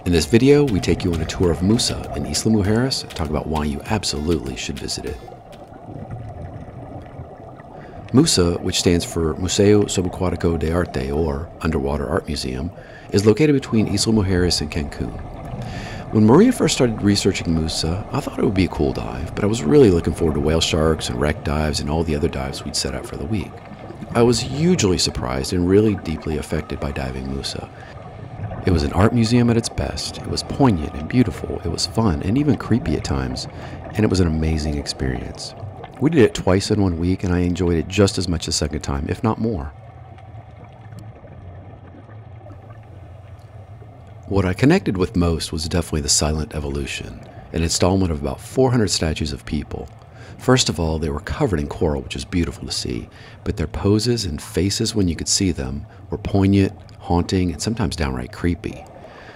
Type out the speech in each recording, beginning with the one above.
In this video, we take you on a tour of MUSA in Isla Mujeres and talk about why you absolutely should visit it. MUSA, which stands for Museo Subacuático de Arte, or Underwater Art Museum, is located between Isla Mujeres and Cancun. When Maria first started researching MUSA, I thought it would be a cool dive, but I was really looking forward to whale sharks and wreck dives and all the other dives we'd set out for the week. I was hugely surprised and really deeply affected by diving MUSA. It was an art museum at its best. It was poignant and beautiful. It was fun and even creepy at times, and it was an amazing experience. We did it twice in 1 week, and I enjoyed it just as much the second time, if not more. What I connected with most was definitely the Silent Evolution, an installment of about 400 statues of people. First of all, they were covered in coral, which is beautiful to see, but their poses and faces when you could see them were poignant, haunting, and sometimes downright creepy.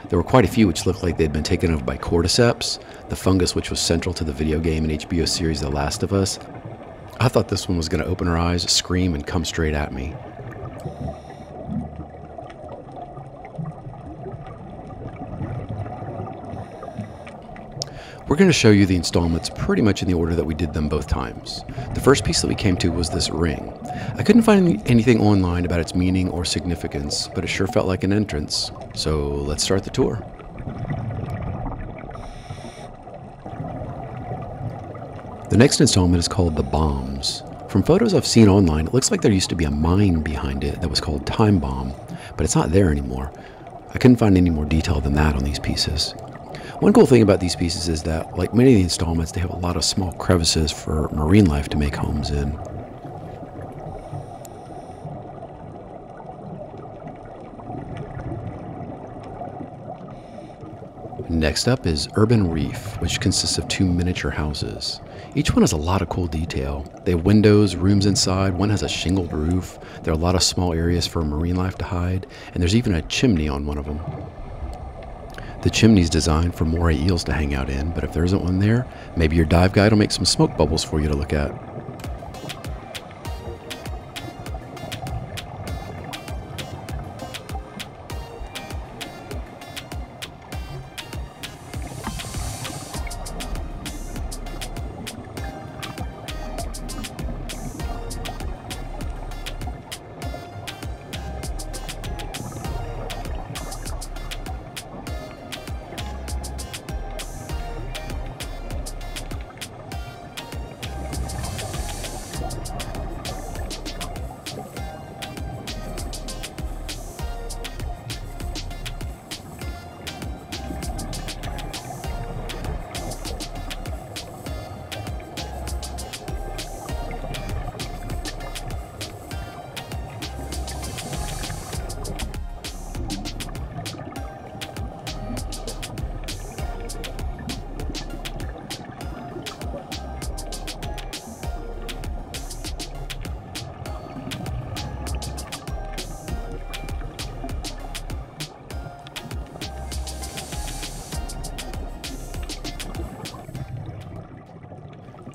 There were quite a few which looked like they'd been taken over by cordyceps, the fungus which was central to the video game and HBO series The Last of Us. I thought this one was going to open her eyes, scream, and come straight at me. We're going to show you the installments pretty much in the order that we did them both times. The first piece that we came to was this ring. I couldn't find anything online about its meaning or significance, but it sure felt like an entrance. So let's start the tour. The next installment is called The Bombs. From photos I've seen online, it looks like there used to be a mine behind it that was called Time Bomb, but it's not there anymore. I couldn't find any more detail than that on these pieces. One cool thing about these pieces is that, like many of the installments, they have a lot of small crevices for marine life to make homes in. Next up is Urban Reef, which consists of 2 miniature houses. Each one has a lot of cool detail. They have windows, rooms inside, one has a shingled roof, there are a lot of small areas for marine life to hide, and there's even a chimney on one of them. The chimney's designed for moray eels to hang out in, but if there isn't one there, maybe your dive guide will make some smoke bubbles for you to look at.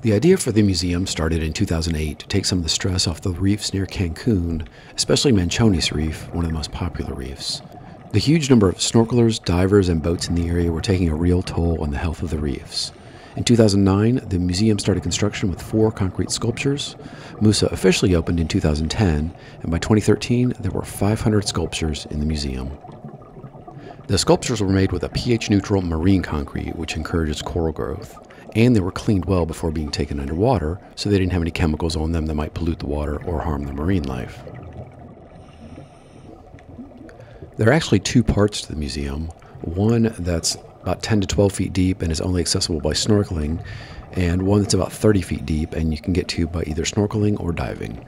The idea for the museum started in 2008 to take some of the stress off the reefs near Cancun, especially Manchonis Reef, one of the most popular reefs. The huge number of snorkelers, divers, and boats in the area were taking a real toll on the health of the reefs. In 2009, the museum started construction with 4 concrete sculptures. MUSA officially opened in 2010, and by 2013, there were 500 sculptures in the museum. The sculptures were made with a pH-neutral marine concrete, which encourages coral growth. And they were cleaned well before being taken underwater, so they didn't have any chemicals on them that might pollute the water or harm the marine life. There are actually 2 parts to the museum. One that's about 10 to 12 feet deep and is only accessible by snorkeling, and one that's about 30 feet deep and you can get to by either snorkeling or diving.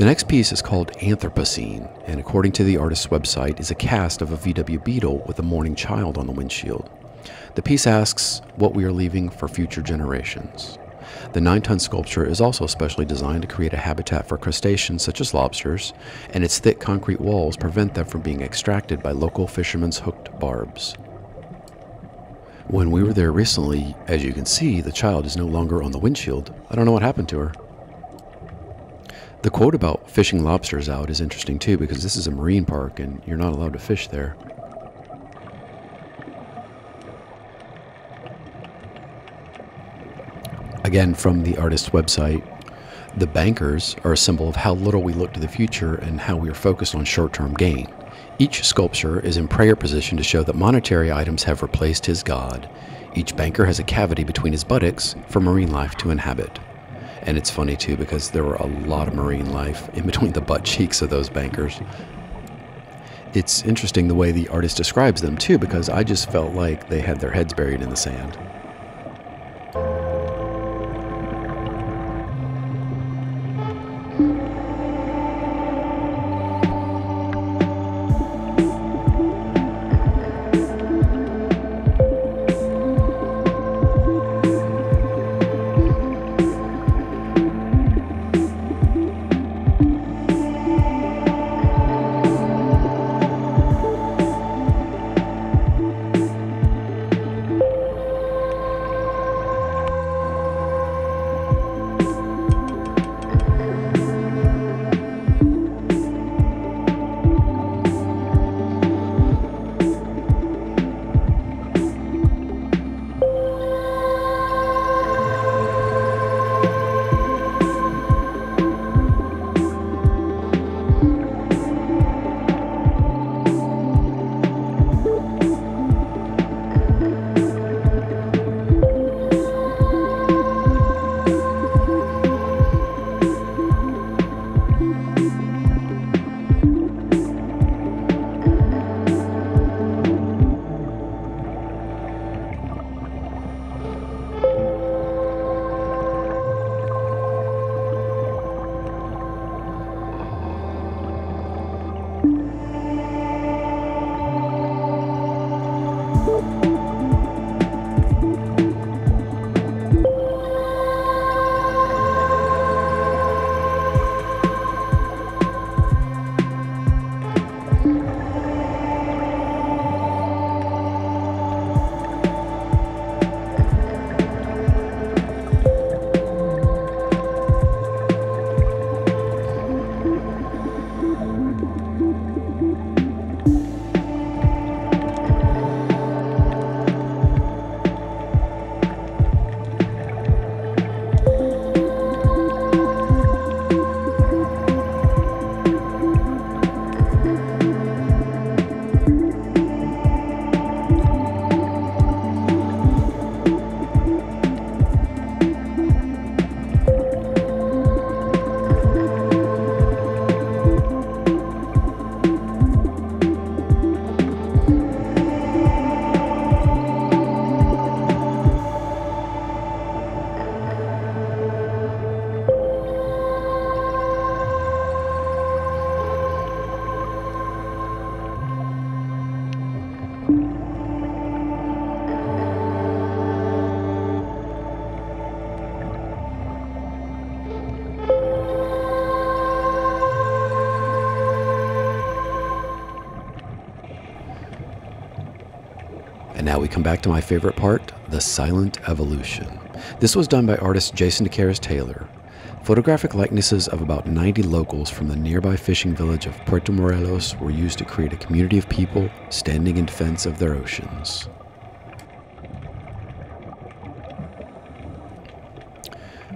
The next piece is called Anthropocene, and according to the artist's website, is a cast of a VW Beetle with a mourning child on the windshield. The piece asks what we are leaving for future generations. The 9-ton sculpture is also specially designed to create a habitat for crustaceans such as lobsters, and its thick concrete walls prevent them from being extracted by local fishermen's hooked barbs. When we were there recently, as you can see, the child is no longer on the windshield. I don't know what happened to her. The quote about fishing lobsters out is interesting too, because this is a marine park and you're not allowed to fish there. Again, from the artist's website, the bankers are a symbol of how little we look to the future and how we are focused on short-term gain. Each sculpture is in prayer position to show that monetary items have replaced his God. Each banker has a cavity between his buttocks for marine life to inhabit. And it's funny too, because there were a lot of marine life in between the butt cheeks of those bankers. It's interesting the way the artist describes them too, because I just felt like they had their heads buried in the sand. And now we come back to my favorite part, the silent evolution. This was done by artist Jason DeCaris Taylor. Photographic likenesses of about 90 locals from the nearby fishing village of Puerto Morelos were used to create a community of people standing in defense of their oceans.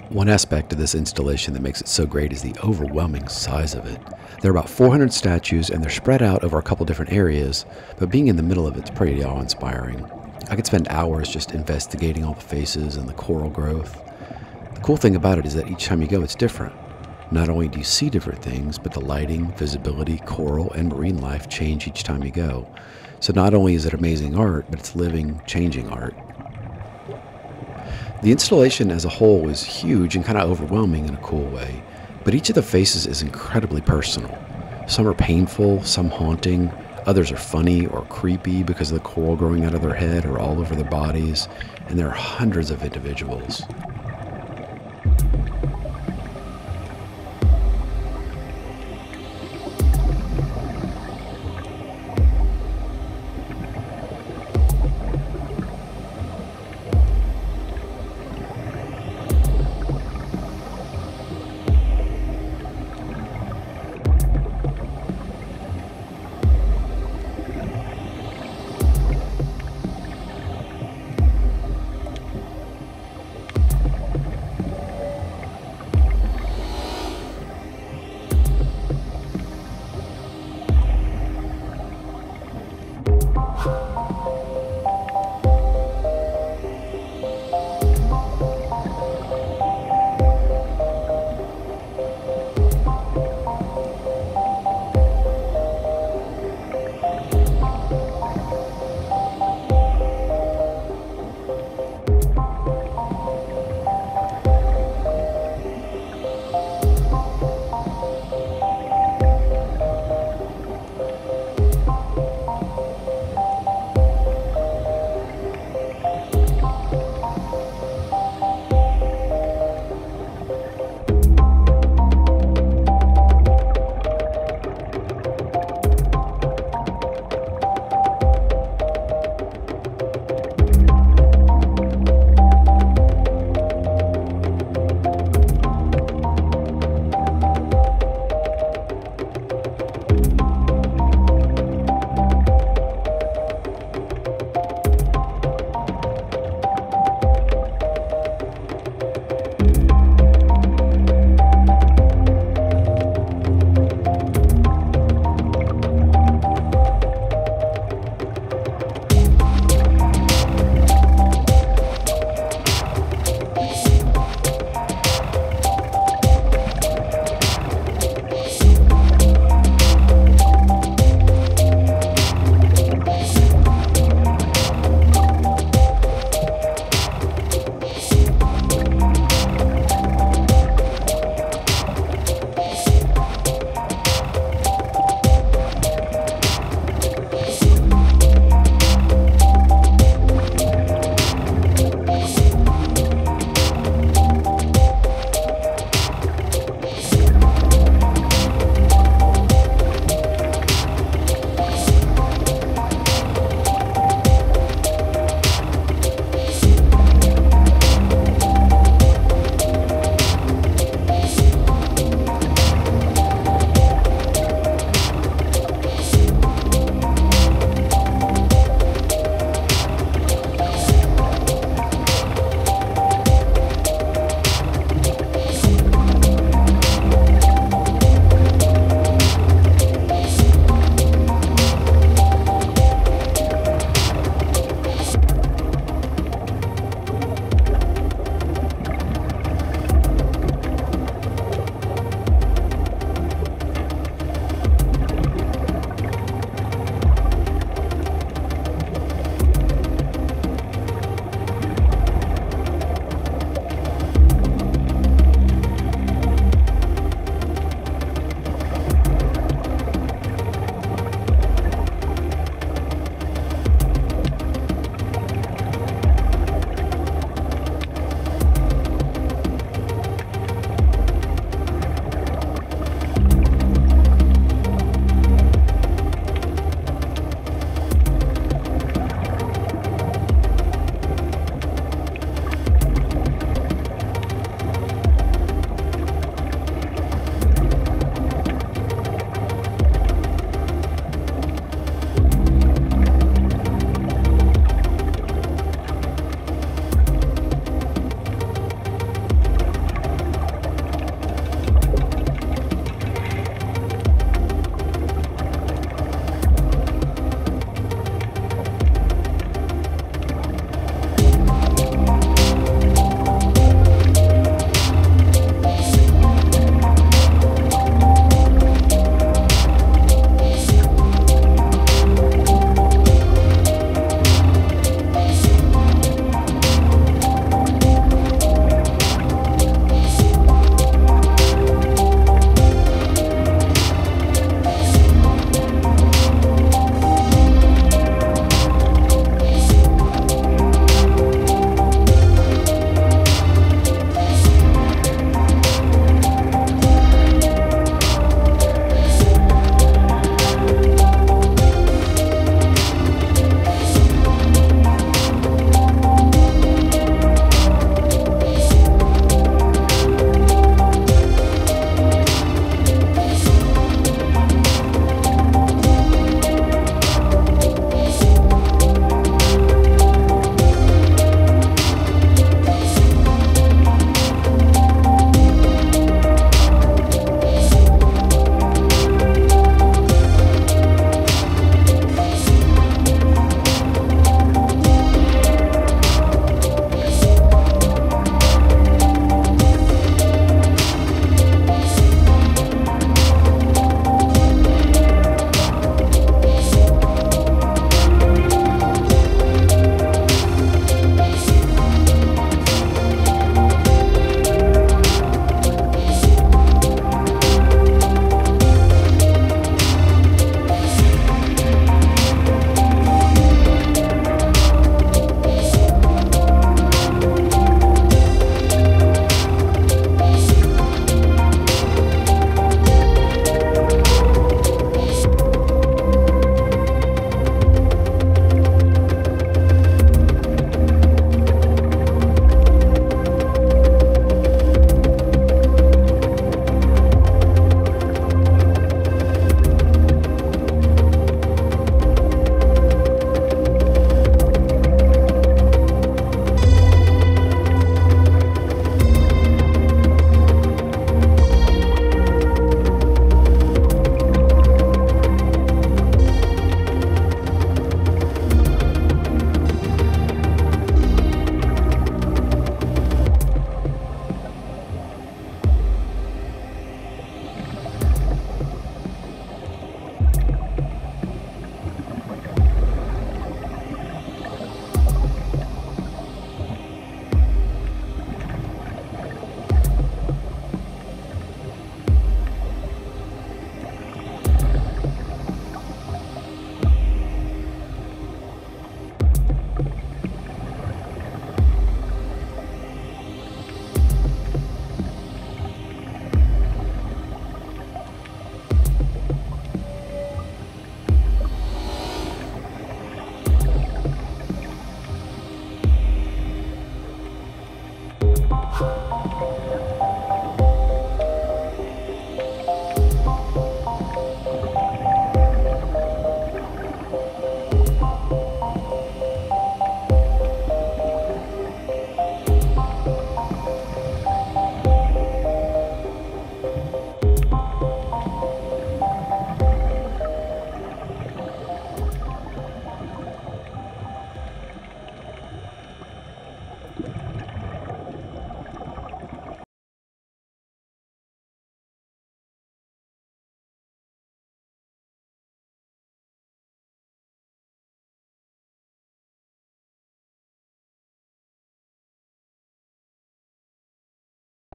One aspect of this installation that makes it so great is the overwhelming size of it. There are about 400 statues and they're spread out over a couple different areas, but being in the middle of it's pretty awe-inspiring. I could spend hours just investigating all the faces and the coral growth. The cool thing about it is that each time you go it's different. Not only do you see different things, but the lighting, visibility, coral, and marine life change each time you go. So not only is it amazing art, but it's living, changing art. The installation as a whole is huge and kind of overwhelming in a cool way. But each of the faces is incredibly personal. Some are painful, some haunting, others are funny or creepy because of the coral growing out of their head or all over their bodies, and there are hundreds of individuals.